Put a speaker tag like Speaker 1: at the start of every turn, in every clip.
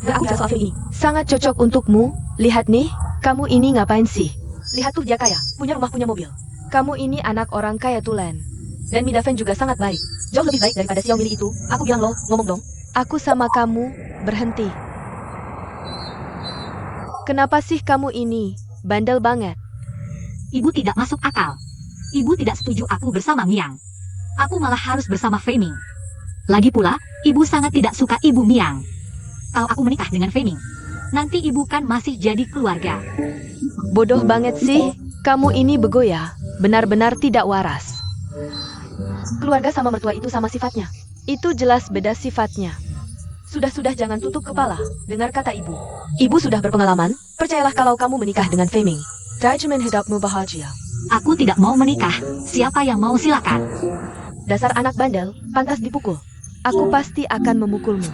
Speaker 1: Gak aku bicara soal film ini. Sangat cocok untukmu. Lihat nih, kamu ini ngapain sih? Lihat tuh dia kaya, punya rumah punya mobil. Kamu ini anak orang kaya Tulen. Dan Midaven juga sangat baik. Jauh lebih baik daripada Xiao Mili itu. Aku bilang loh, ngomong dong. Aku sama kamu, berhenti. Kenapa sih kamu ini? Bandel banget.
Speaker 2: Ibu tidak masuk akal. Ibu tidak setuju aku bersama Miang. Aku malah harus bersama Fei Ming. Lagi pula, ibu sangat tidak suka ibu Miang. Kalau aku menikah dengan Fei Ming, nanti ibu kan masih jadi keluarga.
Speaker 1: Bodoh banget sih. Kamu ini bego ya. Benar-benar tidak waras. Keluarga sama mertua itu sama sifatnya. Itu jelas beda sifatnya. Sudah-sudah jangan tutup kepala. Dengar kata ibu. Ibu sudah berpengalaman. Percayalah kalau kamu menikah dengan Fei Ming. Jamin hidupmu bahagia.
Speaker 2: Aku tidak mau menikah. Siapa yang mau silakan.
Speaker 1: Dasar anak bandel, pantas dipukul. Aku pasti akan memukulmu.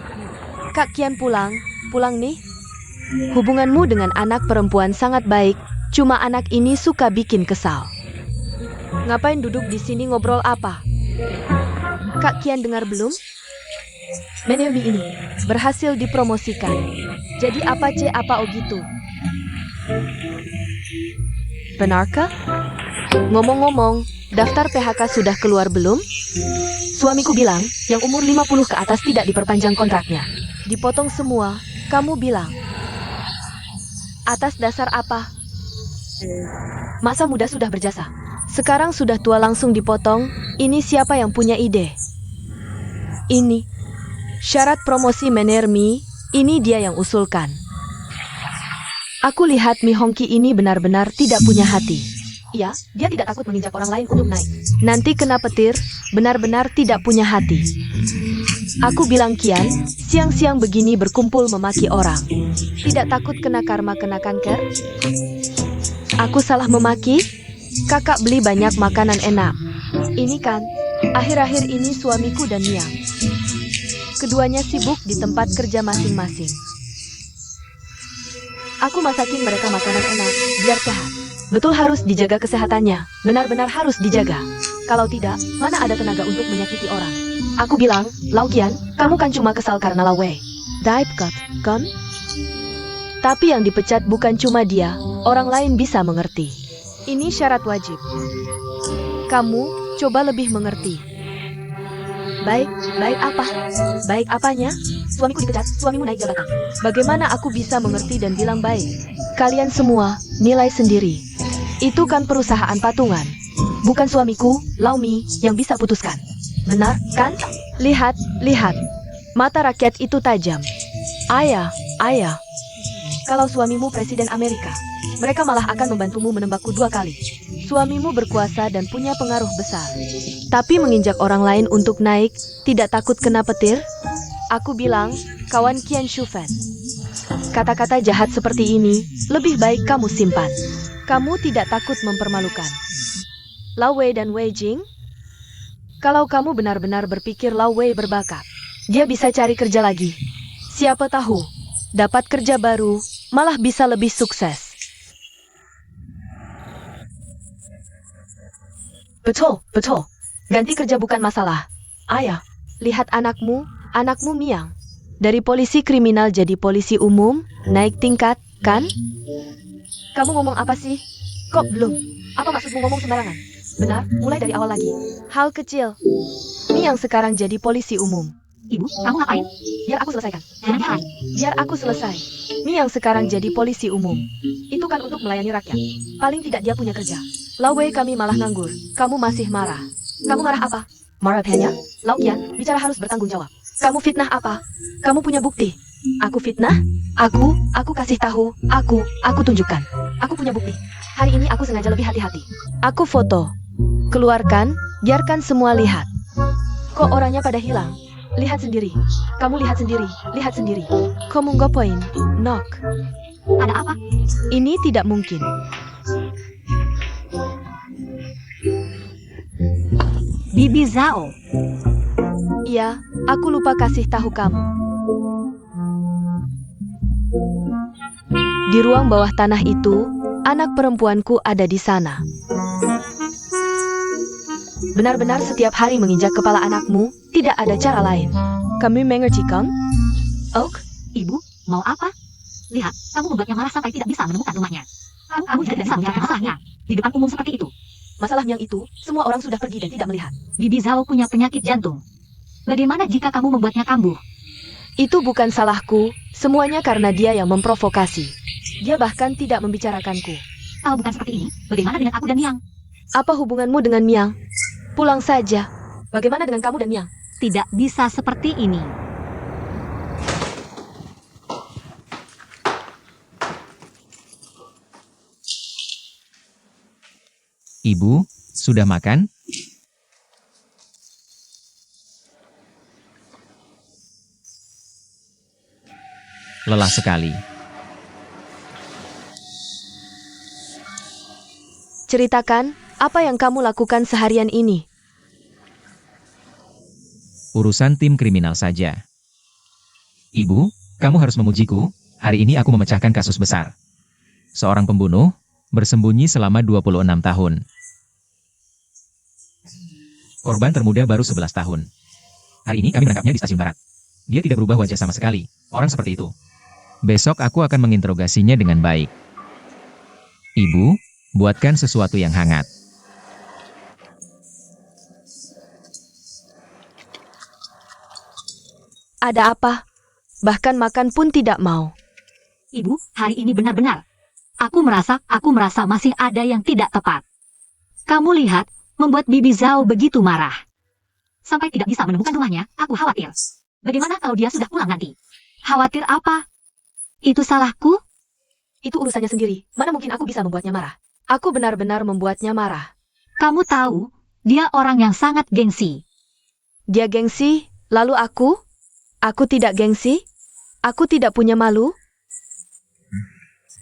Speaker 1: Kak Kian pulang. Pulang nih. Hubunganmu dengan anak perempuan sangat baik. Cuma anak ini suka bikin kesal. Ngapain duduk di sini ngobrol apa? Kak Kian dengar belum? Menu mie ini berhasil dipromosikan. Jadi apa apa gitu? Benarkah? Ngomong-ngomong, daftar PHK sudah keluar belum? Suamiku bilang, yang umur 50 ke atas tidak diperpanjang kontraknya. Dipotong semua, kamu bilang. Atas dasar apa? Masa muda sudah berjasa. Sekarang sudah tua langsung dipotong, ini siapa yang punya ide? Ini. Syarat promosi Menermi, ini dia yang usulkan. Aku lihat Mi Hongki ini benar-benar tidak punya hati. Iya, dia tidak takut menginjak orang lain untuk naik. Nanti kena petir, benar-benar tidak punya hati. Aku bilang Kian, siang-siang begini berkumpul memaki orang. Tidak takut kena karma kena kanker? Aku salah memaki? Kakak beli banyak makanan enak. Ini kan, akhir-akhir ini suamiku dan Miang. Keduanya sibuk di tempat kerja masing-masing. Aku masakin mereka makanan enak, biar sehat. Betul harus dijaga kesehatannya, benar-benar harus dijaga. Kalau tidak, mana ada tenaga untuk menyakiti orang. Aku bilang, Lau Kian, kamu kan cuma kesal karena Lau Wei. Dive cut, kan? Tapi yang dipecat bukan cuma dia, orang lain bisa mengerti. Ini syarat wajib. Kamu, coba lebih mengerti. Baik apa? Baik apanya? Suamiku dipecat, suamimu naik jabatan. Bagaimana aku bisa mengerti dan bilang baik? Kalian semua, nilai sendiri. Itu kan perusahaan patungan. Bukan suamiku, Laumi, yang bisa putuskan. Benar, kan? Lihat. Mata rakyat itu tajam. Ayah. Kalau suamimu Presiden Amerika, mereka malah akan membantumu menembakku 2 kali. Suamimu berkuasa dan punya pengaruh besar. Tapi menginjak orang lain untuk naik, tidak takut kena petir? Aku bilang, kawan Qian Shufen. Kata-kata jahat seperti ini, lebih baik kamu simpan. Kamu tidak takut mempermalukan. Lau Wei dan Wei Jing? Kalau kamu benar-benar berpikir Lau Wei berbakat, dia bisa cari kerja lagi. Siapa tahu, dapat kerja baru, malah bisa lebih sukses. Betul. Ganti kerja bukan masalah. Ayah, lihat anakmu Miang. Dari polisi kriminal jadi polisi umum, naik tingkat, kan? Kamu ngomong apa sih? Kok belum? Apa maksudmu ngomong sembarangan? Benar, mulai dari awal lagi. Hal kecil. Miang sekarang jadi polisi umum.
Speaker 2: Ibu, kamu ngapain?
Speaker 1: Biar aku selesaikan.
Speaker 2: Jangan.
Speaker 1: Biar aku selesai. Miang sekarang jadi polisi umum. Itu kan untuk melayani rakyat. Paling tidak dia punya kerja. Lau Wei kami malah nganggur. Kamu masih marah. Kamu marah apa? Marah hanya? Lau Qian, bicara harus bertanggung jawab. Kamu fitnah apa? Kamu punya bukti? Aku fitnah? Aku kasih tahu. Aku tunjukkan. Aku punya bukti. Hari ini aku sengaja lebih hati-hati. Aku foto. Keluarkan, biarkan semua lihat. Kok orangnya pada hilang? Lihat sendiri. Kamu lihat sendiri. Kamu ngapain? Knock.
Speaker 2: Ada apa?
Speaker 1: Ini tidak mungkin.
Speaker 2: Bibi Zhao.
Speaker 1: Iya, aku lupa kasih tahu kamu. Di ruang bawah tanah itu, anak perempuanku ada di sana. Benar-benar setiap hari menginjak kepala anakmu, tidak ada cara lain. Kami mengerti kan?
Speaker 2: Oh, ibu, Mau apa? Lihat, kamu membuatnya marah sampai tidak bisa menemukan rumahnya. Kamu juga tidak bisa membicarakan masalahnya di depan umum seperti itu.
Speaker 1: Masalah Miang itu, semua orang sudah pergi dan tidak melihat.
Speaker 2: Bibi Zhao punya penyakit jantung. Bagaimana jika kamu membuatnya kambuh?
Speaker 1: Itu bukan salahku, semuanya karena dia yang memprovokasi. Dia bahkan tidak membicarakanku.
Speaker 2: Kalau bukan seperti ini, bagaimana dengan aku dan Miang?
Speaker 1: Apa hubunganmu dengan Miang? Pulang saja. Bagaimana dengan kamu dan Miang?
Speaker 2: Tidak bisa seperti ini.
Speaker 3: Ibu, sudah makan? Lelah sekali.
Speaker 1: Ceritakan, apa yang kamu lakukan seharian ini?
Speaker 3: Urusan tim kriminal saja. Ibu, kamu harus memujiku. Hari ini aku memecahkan kasus besar. Seorang pembunuh bersembunyi selama 26 tahun. Korban termuda baru 11 tahun. Hari ini kami menangkapnya di stasiun barat. Dia tidak berubah wajah sama sekali. Orang seperti itu. Besok aku akan menginterogasinya dengan baik. Ibu, buatkan sesuatu yang hangat.
Speaker 1: Ada apa? Bahkan makan pun tidak mau.
Speaker 2: Ibu, hari ini benar-benar. Aku merasa masih ada yang tidak tepat. Kamu lihat, membuat Bibi Zhao begitu marah. Sampai tidak bisa menemukan rumahnya, aku khawatir. Bagaimana kalau dia sudah pulang nanti? Khawatir apa? Itu salahku?
Speaker 1: Itu urusannya sendiri. Mana mungkin aku bisa membuatnya marah? Aku benar-benar membuatnya marah.
Speaker 2: Kamu tahu, dia orang yang sangat gengsi.
Speaker 1: Dia gengsi, lalu aku? Aku tidak gengsi? Aku tidak punya malu?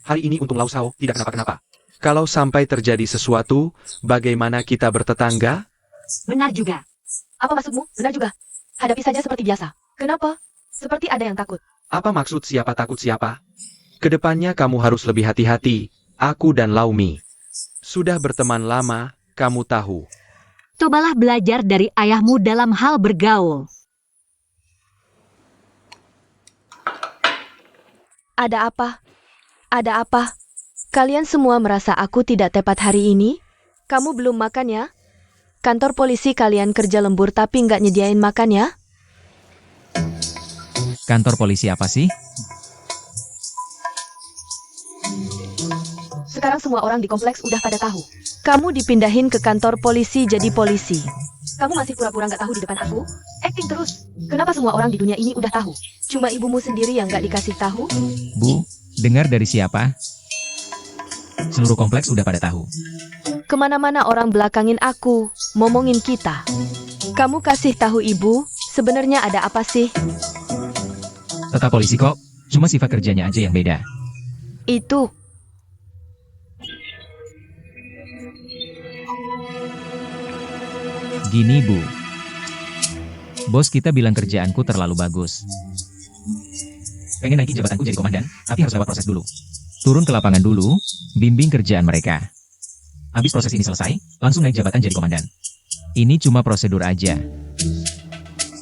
Speaker 4: Hari ini untung Lau Shao tidak kenapa-kenapa. Kalau sampai terjadi sesuatu, bagaimana kita bertetangga?
Speaker 2: Benar juga.
Speaker 1: Apa maksudmu? Benar juga. Hadapi saja seperti biasa. Kenapa? Seperti ada yang takut.
Speaker 4: Apa maksud siapa takut siapa? Kedepannya kamu harus lebih hati-hati, aku dan Lau Mi. Sudah berteman lama, kamu tahu.
Speaker 2: Cobalah belajar dari ayahmu dalam hal bergaul.
Speaker 1: Ada apa? Ada apa? Kalian semua merasa aku tidak tepat hari ini? Kamu belum makan ya? Kantor polisi kalian kerja lembur tapi nggak nyediain makan ya?
Speaker 3: Kantor polisi apa sih?
Speaker 1: Sekarang semua orang di kompleks udah pada tahu. Kamu dipindahin ke kantor polisi jadi polisi. Kamu masih pura-pura nggak tahu di depan aku? Acting terus. Kenapa semua orang di dunia ini udah tahu? Cuma ibumu sendiri yang nggak dikasih tahu?
Speaker 3: Bu, dengar dari siapa? Seluruh kompleks udah pada tahu.
Speaker 1: Kemana-mana orang belakangin aku, ngomongin kita. Kamu kasih tahu ibu, sebenarnya ada apa sih?
Speaker 3: Tetap polisi kok, cuma sifat kerjanya aja yang beda.
Speaker 1: Itu.
Speaker 3: Gini Bu. Bos kita bilang kerjaanku terlalu bagus. Pengen naikin jabatanku jadi komandan, tapi harus lewat proses dulu. Turun ke lapangan dulu, bimbing kerjaan mereka. Habis proses ini selesai, langsung naik jabatan jadi komandan. Ini cuma prosedur aja.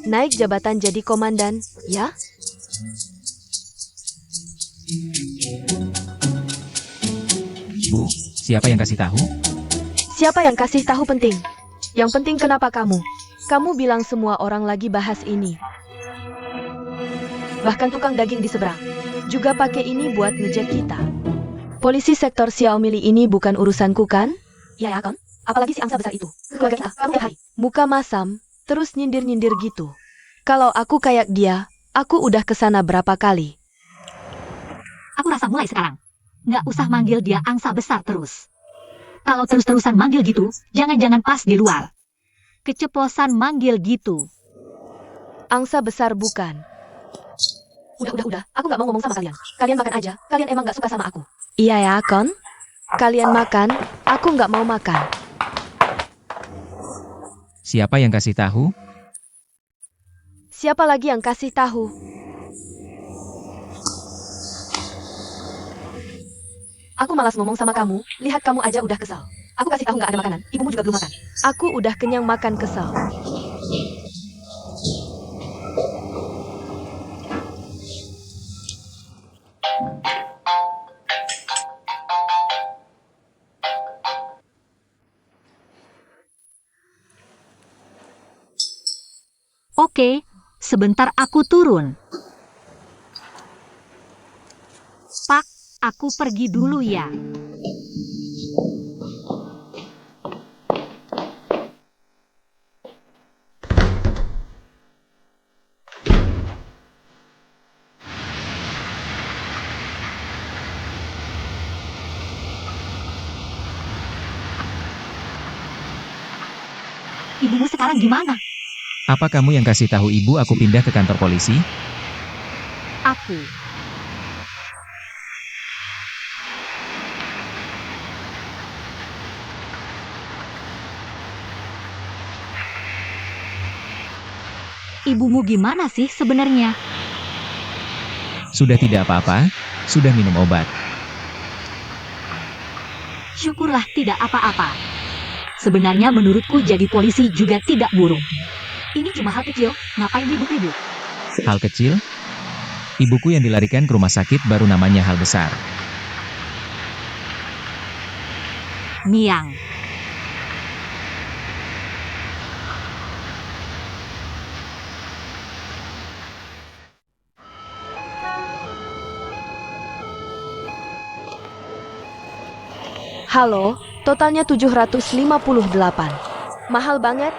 Speaker 1: Naik jabatan jadi komandan, ya?
Speaker 3: Bu, siapa yang kasih tahu?
Speaker 1: Siapa yang kasih tahu penting? Yang penting kenapa kamu? Kamu bilang semua orang lagi bahas ini. Bahkan tukang daging di seberang juga pakai ini buat ngejek kita. Polisi sektor Xiaomili ini bukan urusanku kan? Ya kan? Apalagi si angsa besar itu. Keluarga kita, kamu tiap hari. Muka masam, terus nyindir-nyindir gitu. Kalau aku kayak dia, aku udah kesana berapa kali.
Speaker 2: Aku rasa mulai sekarang, nggak usah manggil dia angsa besar terus. Kalau terus-terusan manggil gitu, jangan-jangan pas di luar. Keceplosan manggil gitu.
Speaker 1: Angsa besar bukan. Udah. Aku nggak mau ngomong sama kalian. Kalian makan aja. Kalian emang nggak suka sama aku. Iya ya, Kon. Kalian makan, aku nggak mau makan.
Speaker 3: Siapa yang kasih tahu?
Speaker 1: Siapa lagi yang kasih tahu? Aku malas ngomong sama kamu. Lihat kamu aja udah kesal. Aku kasih tahu nggak ada makanan. Ibumu juga belum makan. Aku udah kenyang makan kesal.
Speaker 2: Oke, sebentar aku turun. Pak, aku pergi dulu ya. Ibumu sekarang gimana?
Speaker 3: Apa kamu yang kasih tahu ibu aku pindah ke kantor polisi?
Speaker 2: Aku. Ibumu gimana sih sebenarnya?
Speaker 3: Sudah tidak apa-apa, sudah minum obat.
Speaker 2: Syukurlah tidak apa-apa. Sebenarnya menurutku jadi polisi juga tidak buruk. Ini cuma hal kecil, ngapain ribut-ribut?
Speaker 3: Hal kecil? Ibuku yang dilarikan ke rumah sakit baru namanya hal besar.
Speaker 2: Miang.
Speaker 1: Halo, totalnya 758. Mahal banget.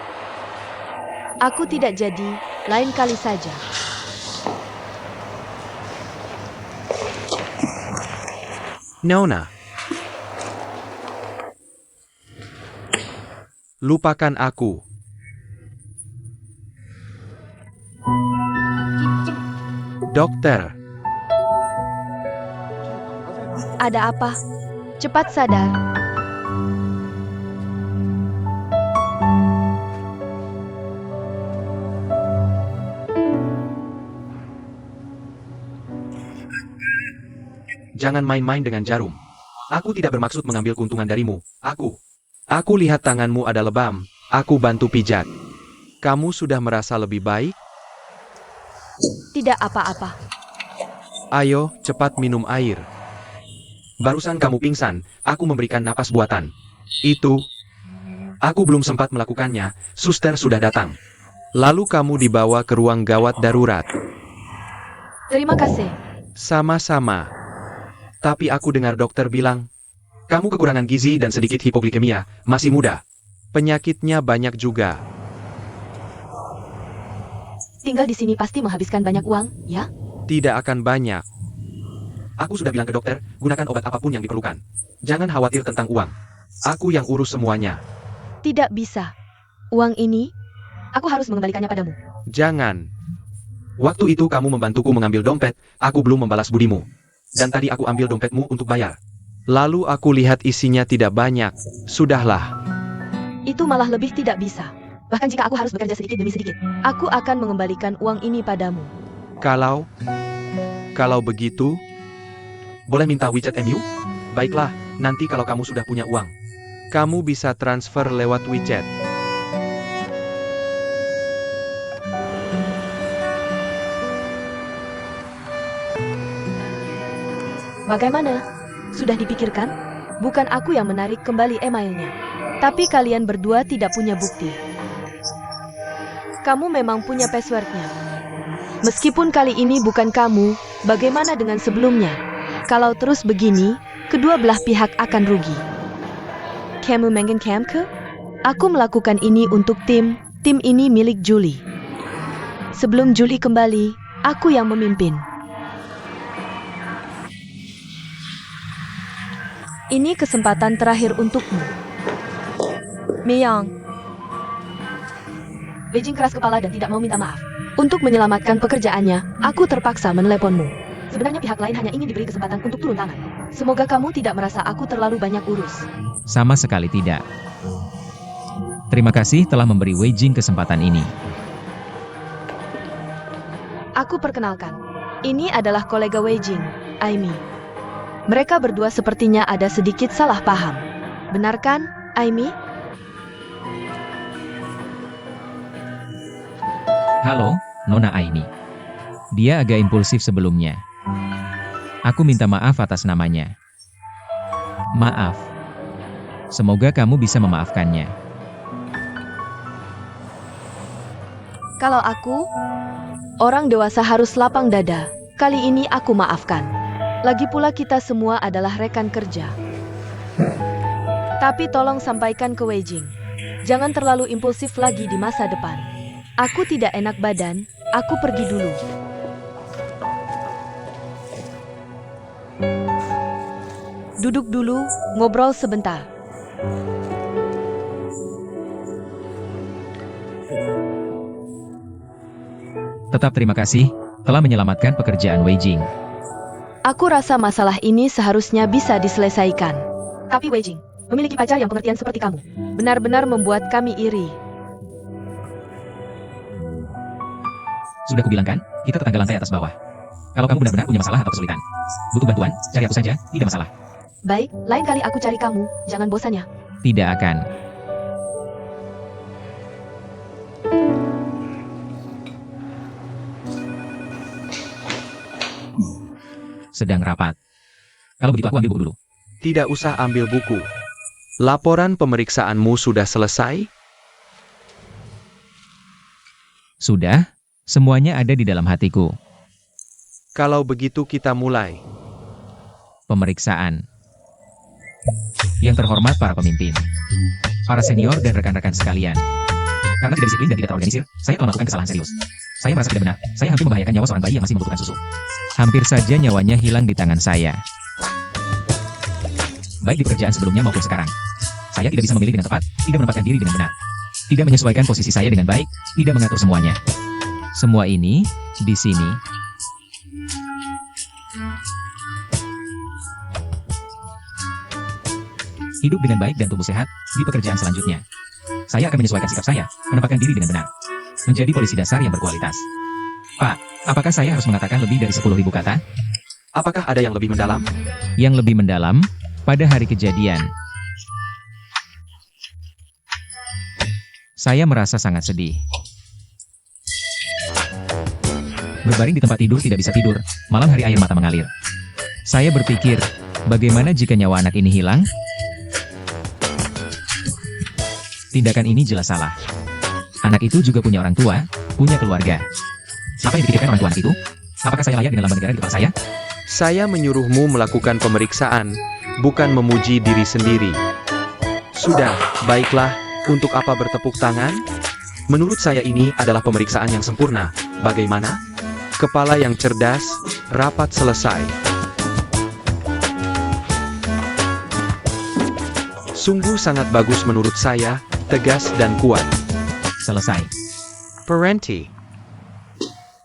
Speaker 1: Aku tidak jadi, lain kali saja.
Speaker 4: Nona. Lupakan aku. Dokter,
Speaker 1: Ada apa? Cepat sadar.
Speaker 4: jangan main-main dengan jarum. Aku tidak bermaksud mengambil keuntungan darimu. Aku lihat tanganmu ada lebam. Aku bantu pijat. Kamu sudah merasa lebih baik?
Speaker 1: Tidak apa-apa.
Speaker 4: Ayo, cepat minum air. Barusan kamu pingsan, aku memberikan napas buatan. Aku belum sempat melakukannya, suster sudah datang. Lalu kamu dibawa ke ruang gawat darurat.
Speaker 1: Terima kasih.
Speaker 4: Sama-sama. Tapi aku dengar dokter bilang, kamu kekurangan gizi dan sedikit hipoglikemia, masih muda. Penyakitnya banyak juga.
Speaker 1: Tinggal di sini pasti menghabiskan banyak uang, ya?
Speaker 4: Tidak akan banyak. Aku sudah bilang ke dokter, gunakan obat apapun yang diperlukan. Jangan khawatir tentang uang. Aku yang urus semuanya.
Speaker 1: Tidak bisa. Uang ini, aku harus mengembalikannya padamu.
Speaker 4: Jangan. Waktu itu kamu membantuku mengambil dompet, aku belum membalas budimu. Dan tadi aku ambil dompetmu untuk bayar. Lalu aku lihat isinya tidak banyak. Sudahlah.
Speaker 1: Itu malah lebih tidak bisa. Bahkan jika aku harus bekerja sedikit demi sedikit, aku akan mengembalikan uang ini padamu.
Speaker 4: Kalau begitu, boleh minta WeChat MU? Baiklah, nanti kalau kamu sudah punya uang, kamu bisa transfer lewat WeChat.
Speaker 1: Bagaimana? Sudah dipikirkan? Bukan aku yang menarik kembali emailnya. Tapi kalian berdua tidak punya bukti. Kamu memang punya passwordnya. Meskipun kali ini bukan kamu, bagaimana dengan sebelumnya? Kalau terus begini, kedua belah pihak akan rugi. Kamu mengen ke? Aku melakukan ini untuk tim ini milik Julie. Sebelum Julie kembali, aku yang memimpin. Ini kesempatan terakhir untukmu. Miyang. Beijing keras kepala dan tidak mau minta maaf. Untuk menyelamatkan pekerjaannya, aku terpaksa meneleponmu. Sebenarnya pihak lain hanya ingin diberi kesempatan untuk turun tangan. Semoga kamu tidak merasa aku terlalu banyak urus.
Speaker 3: Sama sekali tidak. Terima kasih telah memberi Wei Jing kesempatan ini.
Speaker 1: Aku perkenalkan. Ini adalah kolega Wei Jing, Aimi. Mereka berdua sepertinya ada sedikit salah paham. Benar kan, Aimi?
Speaker 3: Halo, Nona Aini. Dia agak impulsif sebelumnya. Aku minta maaf atas namanya. Maaf. Semoga kamu bisa memaafkannya.
Speaker 1: Kalau aku, orang dewasa harus lapang dada. Kali ini aku maafkan. Lagi pula kita semua adalah rekan kerja. Tapi tolong sampaikan ke Wei Jing. Jangan terlalu impulsif lagi di masa depan. Aku tidak enak badan, aku pergi dulu. Duduk dulu, ngobrol sebentar.
Speaker 3: Tetap terima kasih telah menyelamatkan pekerjaan Wei Jing.
Speaker 1: Aku rasa masalah ini seharusnya bisa diselesaikan. Tapi Wei Jing, memiliki pacar yang pengertian seperti kamu, benar-benar membuat kami iri.
Speaker 3: Sudah kubilang kan, kita tetangga lantai atas bawah. Kalau kamu benar-benar punya masalah atau kesulitan, butuh bantuan, cari aku saja, tidak masalah.
Speaker 1: Baik, lain kali aku cari kamu, jangan bosan ya.
Speaker 3: Tidak akan. Sedang rapat. Kalau begitu aku ambil buku dulu.
Speaker 4: Tidak usah ambil buku. Laporan pemeriksaanmu sudah selesai?
Speaker 3: Sudah, semuanya ada di dalam hatiku.
Speaker 4: Kalau begitu kita mulai.
Speaker 3: Pemeriksaan. Yang terhormat para pemimpin, para senior dan rekan-rekan sekalian. Karena tidak disiplin dan tidak terorganisir, saya telah melakukan kesalahan serius. Saya merasa tidak benar, saya hampir membahayakan nyawa seorang bayi yang masih membutuhkan susu. Hampir saja nyawanya hilang di tangan saya. Baik di pekerjaan sebelumnya maupun sekarang. Saya tidak bisa memilih dengan tepat, tidak menempatkan diri dengan benar. Tidak menyesuaikan posisi saya dengan baik, tidak mengatur semuanya. Semua ini, di sini. Hidup dengan baik dan tumbuh sehat di pekerjaan selanjutnya. Saya akan menyesuaikan sikap saya, menempatkan diri dengan benar. Menjadi polisi dasar yang berkualitas. Pak, apakah saya harus mengatakan lebih dari 10.000 kata?
Speaker 4: Apakah ada yang lebih mendalam?
Speaker 3: Yang lebih mendalam, pada hari kejadian. Saya merasa sangat sedih. Berbaring di tempat tidur tidak bisa tidur, malam hari air mata mengalir. Saya berpikir, bagaimana jika nyawa anak ini hilang? Tindakan ini jelas salah. Anak itu juga punya orang tua, punya keluarga. Apa yang dipikirkan orang tua anak itu? Apakah saya layak dengan lambang negara di kepala saya?
Speaker 4: Saya menyuruhmu melakukan pemeriksaan, bukan memuji diri sendiri. Sudah, baiklah, untuk apa bertepuk tangan? Menurut saya ini adalah pemeriksaan yang sempurna. Bagaimana? Kepala yang cerdas, rapat selesai. Sungguh sangat bagus menurut saya, tegas dan kuat.
Speaker 3: Selesai.
Speaker 4: Parenti.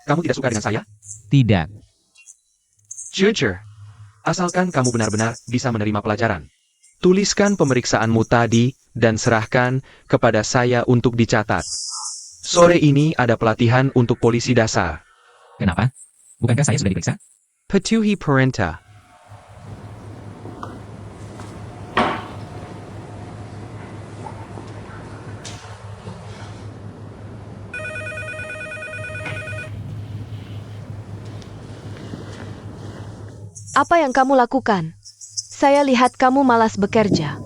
Speaker 4: Kamu tidak suka dengan saya?
Speaker 3: Tidak.
Speaker 4: Jujur. Asalkan kamu benar-benar bisa menerima pelajaran. Tuliskan pemeriksaanmu tadi, dan serahkan kepada saya untuk dicatat. Sore ini ada pelatihan untuk polisi dasar.
Speaker 3: Kenapa? Bukankah saya sudah diperiksa?
Speaker 4: Patuhi perintah.
Speaker 1: Apa yang kamu lakukan? Saya lihat kamu malas bekerja.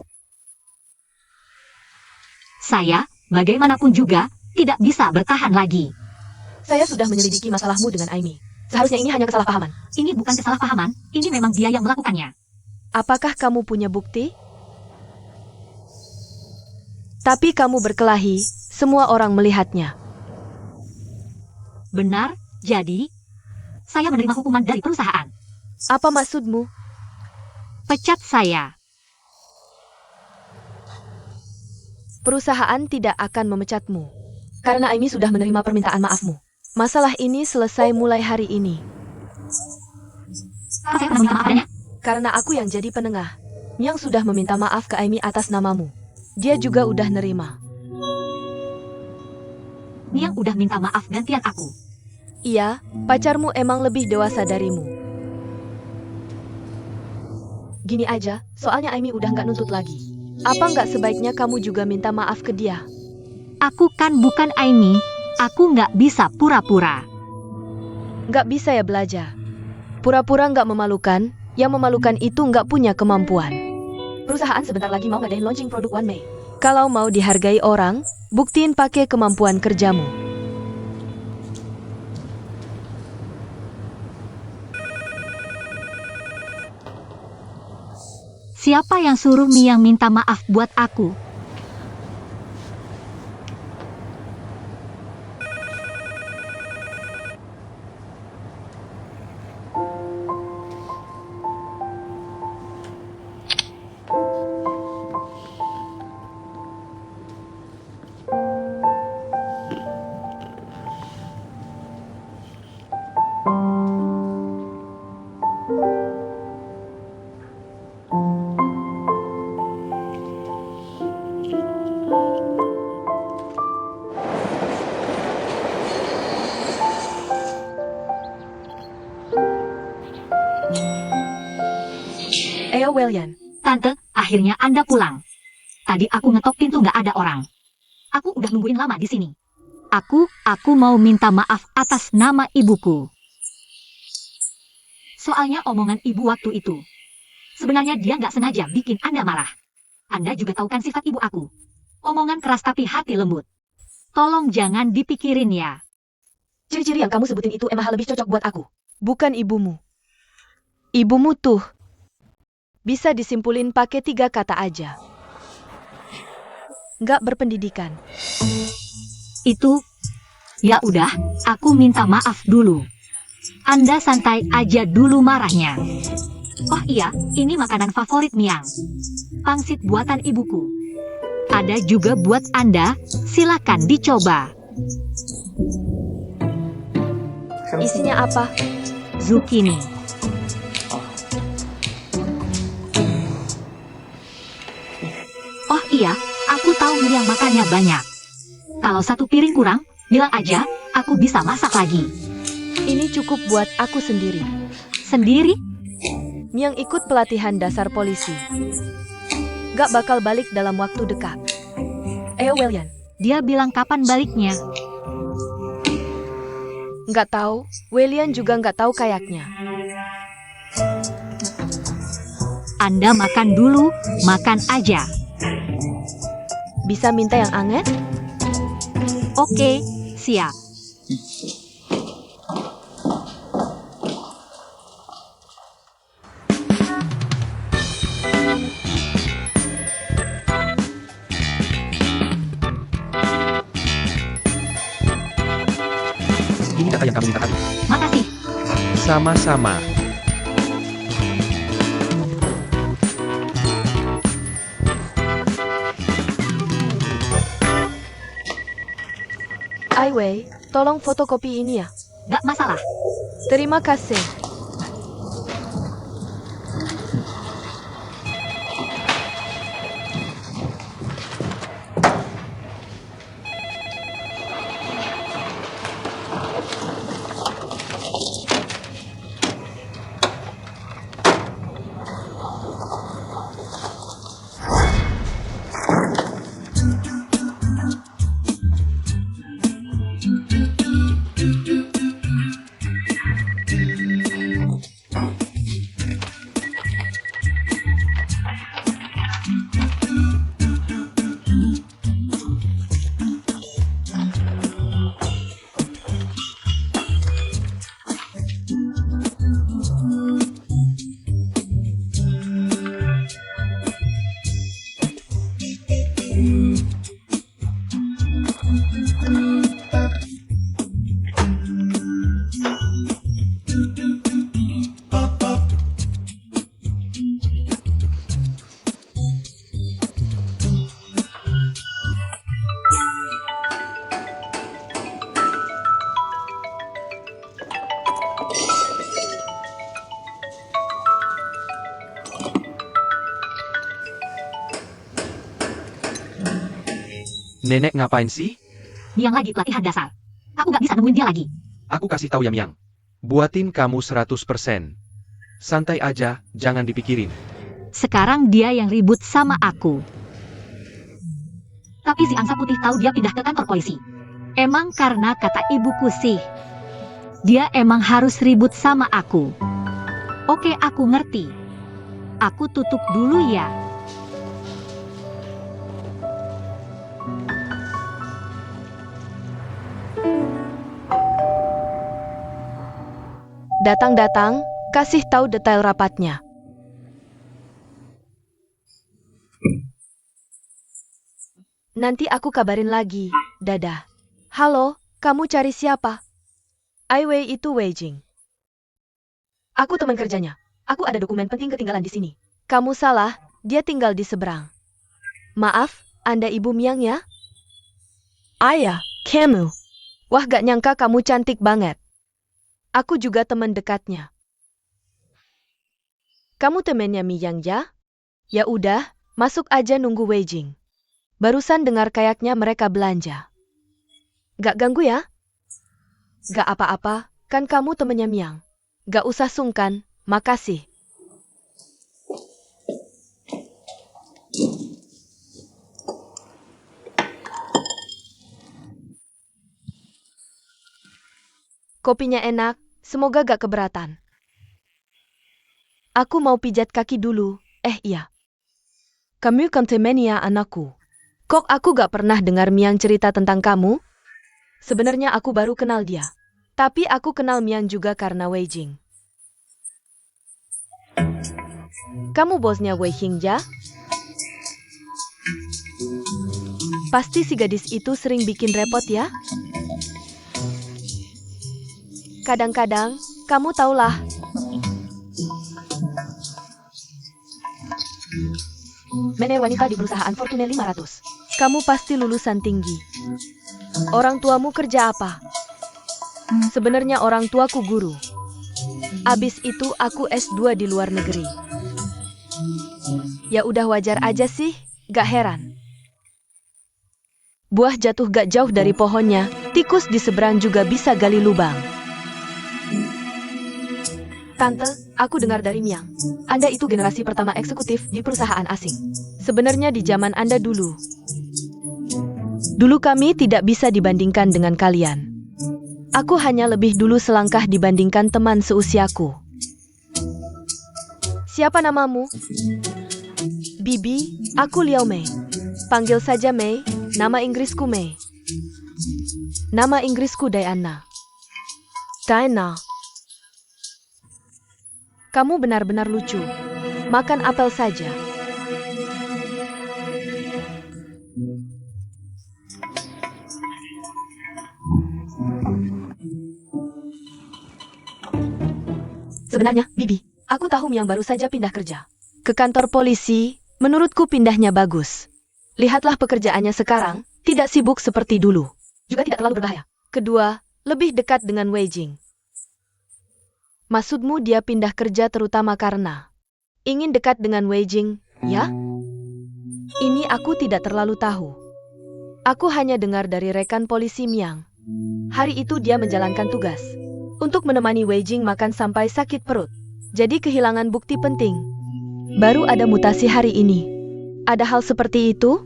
Speaker 2: Saya, bagaimanapun juga, tidak bisa bertahan lagi.
Speaker 1: Saya sudah menyelidiki masalahmu dengan Aimi. Seharusnya ini hanya kesalahpahaman.
Speaker 2: Ini bukan kesalahpahaman, ini memang dia yang melakukannya.
Speaker 1: Apakah kamu punya bukti? Tapi kamu berkelahi, semua orang melihatnya.
Speaker 2: Benar, jadi, saya menerima hukuman dari perusahaan.
Speaker 1: Apa maksudmu?
Speaker 2: Pecat saya.
Speaker 1: Perusahaan tidak akan memecatmu. Karena Aimi sudah menerima permintaan maafmu. Masalah ini selesai mulai hari ini.
Speaker 2: Apa saya pernah meminta maaf padanya?
Speaker 1: Karena aku yang jadi penengah. Yang sudah meminta maaf ke Aimi atas namamu. Dia juga udah nerima.
Speaker 2: Niang udah minta maaf gantian aku.
Speaker 1: Iya, pacarmu emang lebih dewasa darimu. Gini aja, soalnya Aimi udah nggak nuntut lagi. Apa nggak sebaiknya kamu juga minta maaf ke dia?
Speaker 2: Aku kan bukan Aimi, aku nggak bisa pura-pura.
Speaker 1: Nggak bisa ya belajar. Pura-pura nggak memalukan, yang memalukan itu nggak punya kemampuan. Perusahaan sebentar lagi mau ngadain launching produk One Mei. Kalau mau dihargai orang, buktiin pakai kemampuan kerjamu.
Speaker 2: Siapa yang suruh Miang minta maaf buat aku?
Speaker 1: Ayo Welian,
Speaker 2: Tante, akhirnya Anda pulang. Tadi aku ngetok pintu nggak ada orang. Aku udah nungguin lama di sini. Aku mau minta maaf atas nama ibuku. Soalnya omongan ibu waktu itu. Sebenarnya dia nggak sengaja bikin Anda marah. Anda juga tahu kan sifat ibu aku. Omongan keras tapi hati lembut. Tolong jangan dipikirin ya.
Speaker 1: ciri-ciri yang kamu sebutin itu emang lebih cocok buat aku. Bukan ibumu. Ibumu tuh bisa disimpulin pakai 3 kata aja. Nggak berpendidikan.
Speaker 2: Itu, ya udah, aku minta maaf dulu. Anda santai aja dulu marahnya. Oh iya, ini makanan favorit Miang. Pangsit buatan ibuku. Ada juga buat Anda, silakan dicoba.
Speaker 1: Isinya apa?
Speaker 2: Zucchini. Oh iya, aku tahu Miang makannya banyak. Kalau 1 piring kurang, bilang aja, aku bisa masak lagi.
Speaker 1: Ini cukup buat aku sendiri.
Speaker 2: Sendiri?
Speaker 1: Miang ikut pelatihan dasar polisi. Nggak bakal balik dalam waktu dekat. Ayo Welian.
Speaker 2: Dia bilang kapan baliknya.
Speaker 1: Nggak tahu, Welian juga nggak tahu kayaknya.
Speaker 2: Anda makan dulu, makan aja.
Speaker 1: Bisa minta yang anget?
Speaker 2: Oke, siap.
Speaker 4: Ini data yang kamu minta tadi.
Speaker 2: Makasih.
Speaker 4: Sama-sama.
Speaker 1: Ai Wei, tolong fotokopi ini ya.
Speaker 2: Gak masalah.
Speaker 1: Terima kasih.
Speaker 4: Nenek ngapain sih?
Speaker 2: Miang lagi pelatihan dasar. Aku gak bisa nemuin dia lagi.
Speaker 4: Aku kasih tahu Yang. Buatin kamu 100%. Santai aja, jangan dipikirin.
Speaker 2: Sekarang dia yang ribut sama aku. Tapi si angsa putih tahu dia pindah ke kantor polisi. Emang karena kata ibuku sih. Dia emang harus ribut sama aku. Oke, aku ngerti. Aku tutup dulu ya.
Speaker 1: Datang-datang, kasih tahu detail rapatnya. Nanti aku kabarin lagi. Dadah. Halo, kamu cari siapa? Ai Wei itu Wei Jing. Aku teman kerjanya. Aku ada dokumen penting ketinggalan di sini. Kamu salah, dia tinggal di seberang. Maaf, Anda Ibu Miang ya? Ayah, kamu. Wah, gak nyangka kamu cantik banget. Aku juga teman dekatnya. Kamu temennya Miang ya? Ya udah, masuk aja nunggu Wei Jing. Barusan dengar kayaknya mereka belanja. Gak ganggu ya? Gak apa-apa, kan kamu temennya Miang. Gak usah sungkan, makasih. Kopinya enak, semoga gak keberatan. Aku mau pijat kaki dulu, iya. Kamu kan temennya anakku. Kok aku gak pernah dengar Miang cerita tentang kamu? Sebenarnya aku baru kenal dia. Tapi aku kenal Miang juga karena Wei Jing. Kamu bosnya Wei Jing ya? Pasti si gadis itu sering bikin repot ya? Kadang-kadang, kamu tahulah. Mene wanita di perusahaan Fortune 500. Kamu pasti lulusan tinggi. Orang tuamu kerja apa? Sebenarnya orang tuaku guru. Abis itu aku S2 di luar negeri. Ya udah wajar aja sih, gak heran. Buah jatuh gak jauh dari pohonnya, tikus di seberang juga bisa gali lubang. Tante, aku dengar dari Miang. Anda itu generasi pertama eksekutif di perusahaan asing. Sebenarnya di zaman Anda dulu. Dulu kami tidak bisa dibandingkan dengan kalian. Aku hanya lebih dulu selangkah dibandingkan teman seusiaku. Siapa namamu? Bibi, aku Liao Mei. Panggil saja Mei, nama Inggrisku Mei. Nama Inggrisku Diana. Diana. Kamu benar-benar lucu. Makan apel saja. Sebenarnya, Bibi, aku tahu Miang baru saja pindah kerja ke kantor polisi. Menurutku pindahnya bagus. Lihatlah pekerjaannya sekarang, tidak sibuk seperti dulu. Juga tidak terlalu berbahaya. Kedua, lebih dekat dengan Wei Jing. Maksudmu dia pindah kerja terutama karena ingin dekat dengan Wei Jing, ya? Ini aku tidak terlalu tahu. Aku hanya dengar dari rekan polisi Miang. Hari itu dia menjalankan tugas untuk menemani Wei Jing makan sampai sakit perut. Jadi kehilangan bukti penting. Baru ada mutasi hari ini. Ada hal seperti itu?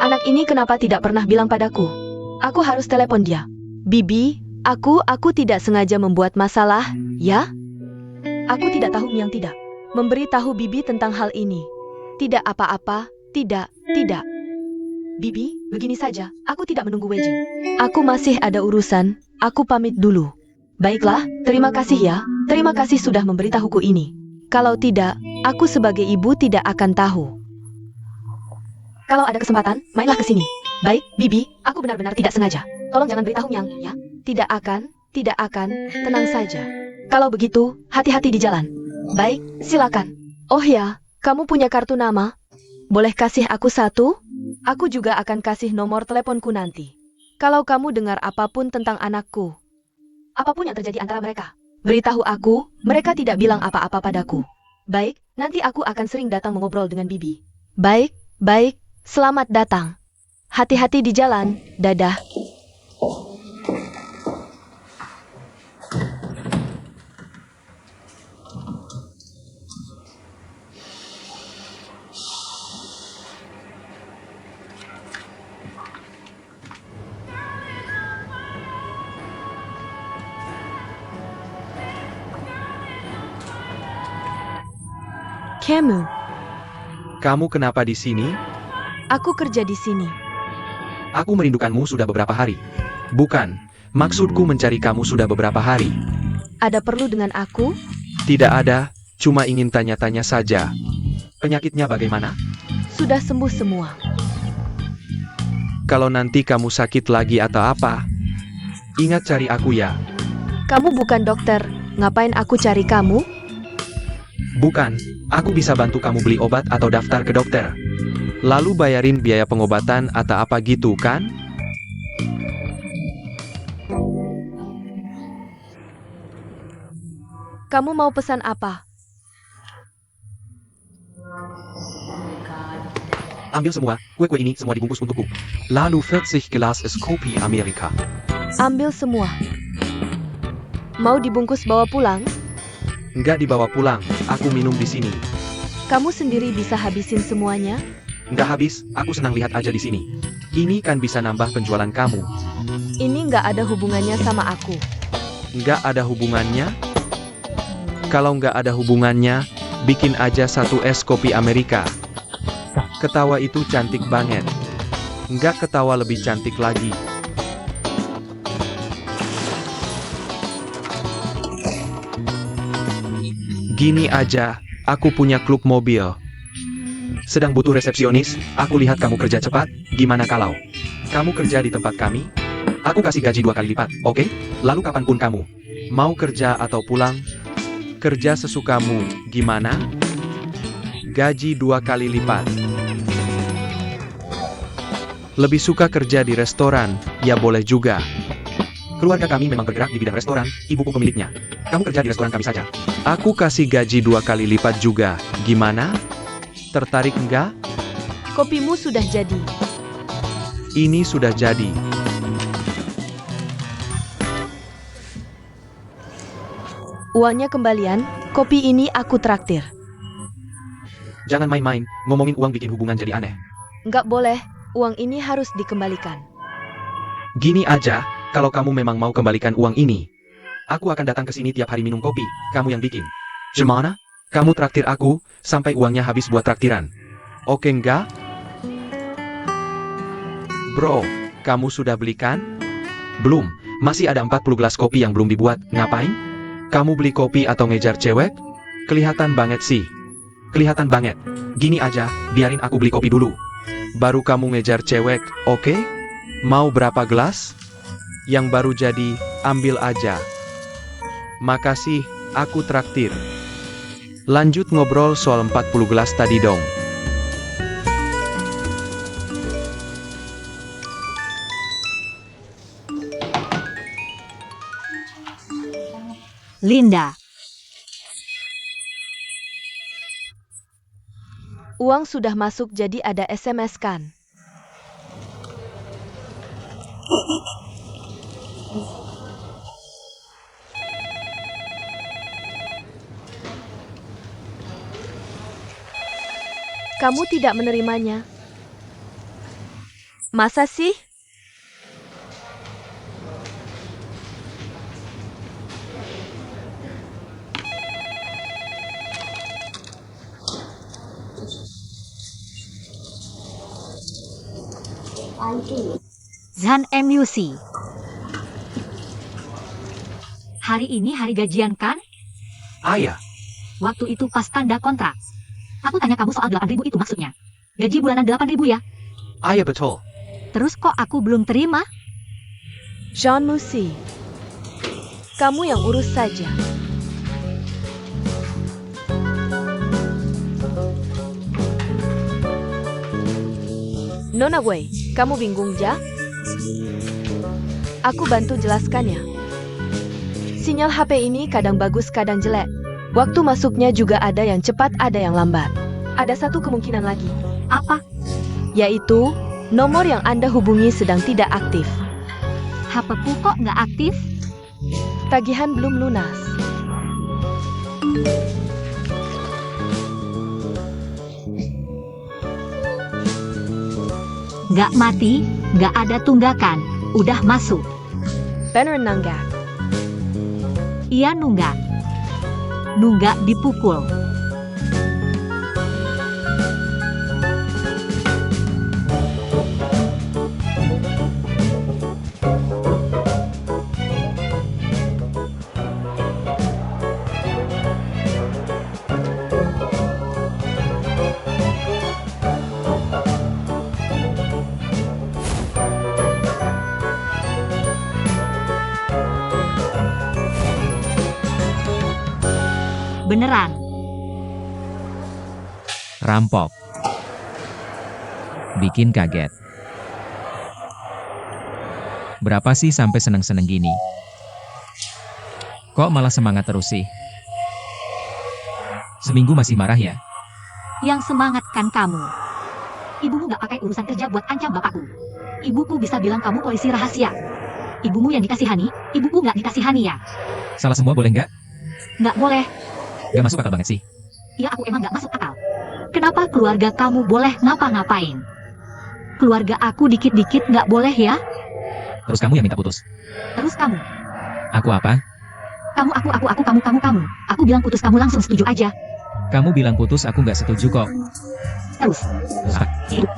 Speaker 1: Anak ini kenapa tidak pernah bilang padaku? Aku harus telepon dia. Bibi, aku tidak sengaja membuat masalah, ya? Aku tidak tahu Miang tidak memberitahu Bibi tentang hal ini. Tidak apa-apa, tidak. Bibi, begini saja, aku tidak menunggu Wei Jing. Aku masih ada urusan, aku pamit dulu. Baiklah, terima kasih ya. Terima kasih sudah memberitahuku ini. Kalau tidak, aku sebagai ibu tidak akan tahu. Kalau ada kesempatan, mainlah ke sini. Baik, Bibi, aku benar-benar tidak sengaja. Tolong jangan beritahu Miang, ya? Tidak akan, tenang saja. Kalau begitu, hati-hati di jalan. Baik, silakan. Oh ya, kamu punya kartu nama? Boleh kasih aku satu? Aku juga akan kasih nomor teleponku nanti. Kalau kamu dengar apapun tentang anakku, apapun yang terjadi antara mereka, beritahu aku, mereka tidak bilang apa-apa padaku. Baik, nanti aku akan sering datang mengobrol dengan Bibi. Baik, selamat datang. Hati-hati di jalan, dadah.
Speaker 4: Kamu kenapa di sini?
Speaker 1: Aku kerja di sini.
Speaker 4: Aku merindukanmu sudah beberapa hari. Bukan, maksudku mencari kamu sudah beberapa hari.
Speaker 1: Ada perlu dengan aku?
Speaker 4: Tidak ada, cuma ingin tanya-tanya saja. Penyakitnya bagaimana?
Speaker 1: Sudah sembuh semua.
Speaker 4: Kalau nanti kamu sakit lagi atau apa, ingat cari aku ya.
Speaker 1: Kamu bukan dokter, ngapain aku cari kamu?
Speaker 4: Bukan, aku bisa bantu kamu beli obat atau daftar ke dokter. Lalu bayarin biaya pengobatan atau apa gitu kan?
Speaker 1: Kamu mau pesan apa?
Speaker 4: Ambil semua, kue-kue ini semua dibungkus untukku. Lalu 40 gelas es kopi Amerika.
Speaker 1: Ambil semua. Mau dibungkus bawa pulang?
Speaker 4: Nggak dibawa pulang, aku minum di sini.
Speaker 1: Kamu sendiri bisa habisin semuanya?
Speaker 4: Nggak habis, aku senang lihat aja di sini. Ini kan bisa nambah penjualan kamu.
Speaker 1: Ini nggak ada hubungannya sama aku.
Speaker 4: Nggak ada hubungannya? Kalau nggak ada hubungannya, bikin aja satu es kopi Amerika. Ketawa itu cantik banget. Nggak ketawa lebih cantik lagi. Gini aja, aku punya klub mobil. Sedang butuh resepsionis, aku lihat kamu kerja cepat, gimana kalau kamu kerja di tempat kami? Aku kasih gaji 2 kali lipat, oke? Lalu kapanpun kamu mau kerja atau pulang, kerja sesukamu, gimana? Gaji 2 kali lipat. Lebih suka kerja di restoran, ya boleh juga. Keluarga kami memang bergerak di bidang restoran, ibuku pemiliknya. Kamu kerja di restoran kami saja. Aku kasih gaji 2 kali lipat juga, gimana? Tertarik enggak?
Speaker 1: Kopimu sudah jadi.
Speaker 4: Ini sudah jadi.
Speaker 1: Uangnya kembalian, kopi ini aku traktir.
Speaker 4: Jangan main-main, ngomongin uang bikin hubungan jadi aneh.
Speaker 1: Nggak boleh, uang ini harus dikembalikan.
Speaker 4: Gini aja, kalau kamu memang mau kembalikan uang ini, aku akan datang ke sini tiap hari minum kopi, kamu yang bikin. Gimana? Kamu traktir aku, sampai uangnya habis buat traktiran. Oke enggak? Bro, kamu sudah belikan? Belum, masih ada 40 gelas kopi yang belum dibuat, ngapain? Kamu beli kopi atau ngejar cewek? Kelihatan banget sih. Kelihatan banget. Gini aja, biarin aku beli kopi dulu. Baru kamu ngejar cewek, oke? Mau berapa gelas? Yang baru jadi, ambil aja. Makasih, aku traktir. Lanjut ngobrol soal 40 gelas tadi dong.
Speaker 2: Linda,
Speaker 1: Uang sudah masuk jadi ada SMS kan? Kamu tidak menerimanya. Masa sih?
Speaker 2: Zhan MUC. Hari ini hari gajian kan?
Speaker 4: Ayah,
Speaker 2: Waktu itu pas tanda kontrak. Aku tanya kamu soal 8.000 itu maksudnya. Gaji bulanan 8.000 ya?
Speaker 4: ayah betul.
Speaker 2: Terus kok aku belum terima?
Speaker 1: Jean Musi. Kamu yang urus saja. Nona Wei, kamu bingung ja? Aku bantu jelaskannya. Sinyal HP ini kadang bagus kadang jelek. Waktu masuknya juga ada yang cepat ada yang lambat. Ada satu kemungkinan lagi,
Speaker 2: Apa?
Speaker 1: yaitu nomor yang Anda hubungi sedang tidak aktif.
Speaker 2: HP-ku kok nggak aktif?
Speaker 1: Tagihan belum lunas.
Speaker 2: Nggak mati, nggak ada tunggakan. Udah masuk.
Speaker 1: Bener nanggak.
Speaker 2: Iya nunggak. Nunggak dipukul. beneran.
Speaker 3: Rampok. Bikin kaget. Berapa sih sampai seneng-seneng gini? Kok malah semangat terus sih? Seminggu masih marah ya?
Speaker 2: Yang semangat kan kamu. Ibumu gak pakai urusan kerja buat ancam bapakku. Ibuku bisa bilang kamu polisi rahasia. Ibumu yang dikasihani, ibuku gak dikasihani ya.
Speaker 3: Salah semua boleh nggak?
Speaker 2: Nggak boleh.
Speaker 3: Gak masuk akal banget sih.
Speaker 2: Ya aku emang gak masuk akal. Kenapa keluarga kamu boleh ngapa-ngapain? Keluarga aku dikit-dikit nggak boleh ya?
Speaker 3: Terus kamu yang minta putus.
Speaker 2: Terus kamu.
Speaker 3: Aku apa?
Speaker 2: Kamu, kamu. Aku bilang putus, kamu langsung setuju aja.
Speaker 3: Kamu bilang putus, aku nggak setuju kok.
Speaker 2: Terus.
Speaker 3: Ah,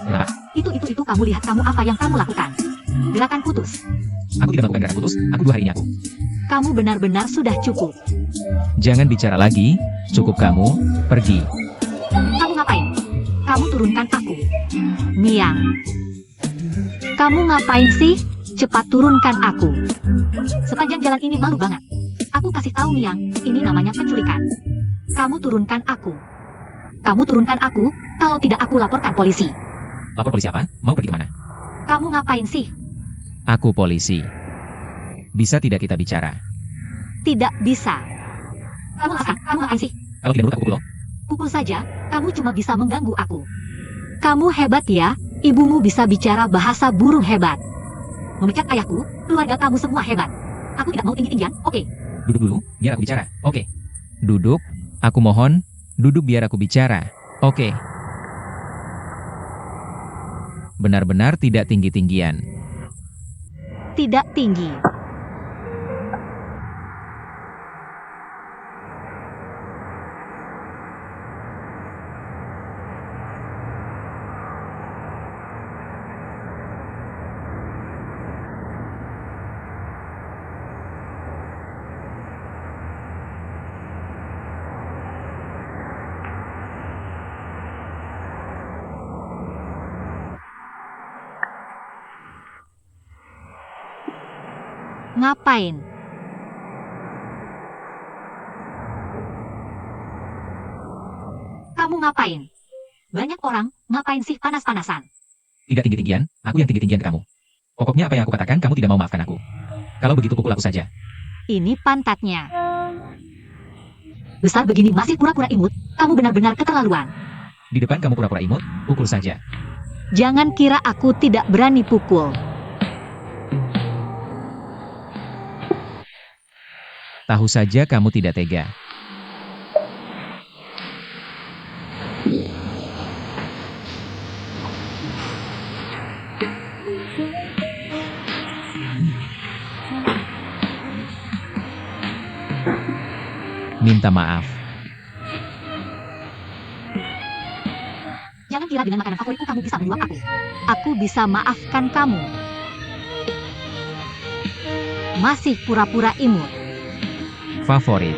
Speaker 3: nah,
Speaker 2: Itu kamu lihat kamu apa yang kamu lakukan. Gerakan putus.
Speaker 3: aku tidak melakukan gerakan putus, aku 2 hari ini aku.
Speaker 2: Kamu benar-benar sudah cukup.
Speaker 3: Jangan bicara lagi, cukup kamu, pergi.
Speaker 2: Kamu ngapain? Kamu turunkan aku. Miang. Kamu ngapain sih? Cepat turunkan aku. Sepanjang jalan ini malu banget. Aku kasih tahu Miang, ini namanya penculikan. Kamu turunkan aku. Kamu turunkan aku, kalau tidak aku laporkan polisi.
Speaker 3: Lapor polisi apa? Mau pergi kemana?
Speaker 2: Kamu ngapain sih?
Speaker 3: Aku polisi. Bisa tidak kita bicara?
Speaker 2: Tidak bisa. Kamu ngapain sih?
Speaker 3: Kalau tidak menurut aku pukul.
Speaker 2: Pukul saja, kamu cuma bisa mengganggu aku. Kamu hebat ya, ibumu bisa bicara bahasa burung hebat. Memecat ayahku, keluarga kamu semua hebat. Aku tidak mau tinggi-tinggian, oke?
Speaker 3: Duduk dulu, biar aku bicara. Oke. Duduk, aku mohon. Duduk biar aku bicara. Oke. Benar-benar tidak tinggi-tinggian.
Speaker 2: Tidak tinggi. Ngapain? Kamu ngapain? Banyak orang, ngapain sih panas-panasan?
Speaker 3: Tidak tinggi-tinggian, aku yang tinggi-tinggian ke kamu. Pokoknya apa yang aku katakan, kamu tidak mau maafkan aku. Kalau begitu pukul aku saja.
Speaker 2: Ini pantatnya. Besar begini masih pura-pura imut, kamu benar-benar keterlaluan.
Speaker 3: Di depan kamu pura-pura imut, pukul saja.
Speaker 2: Jangan kira aku tidak berani pukul.
Speaker 3: Tahu saja kamu tidak tega. Minta maaf.
Speaker 2: Jangan kira dengan makanan favoritku kamu bisa menyuap aku. Aku bisa maafkan kamu. Masih pura-pura imut.
Speaker 3: Favorit.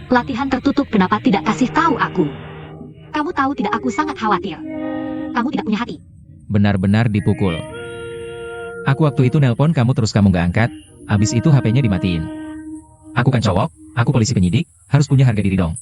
Speaker 2: Pelatihan tertutup, kenapa tidak kasih tahu aku? Kamu tahu tidak, aku sangat khawatir. Kamu tidak punya hati.
Speaker 3: Benar-benar dipukul. Aku waktu itu nelpon kamu terus kamu gak angkat, habis itu HP-nya dimatiin. Aku kan cowok, aku polisi penyidik, harus punya harga diri dong.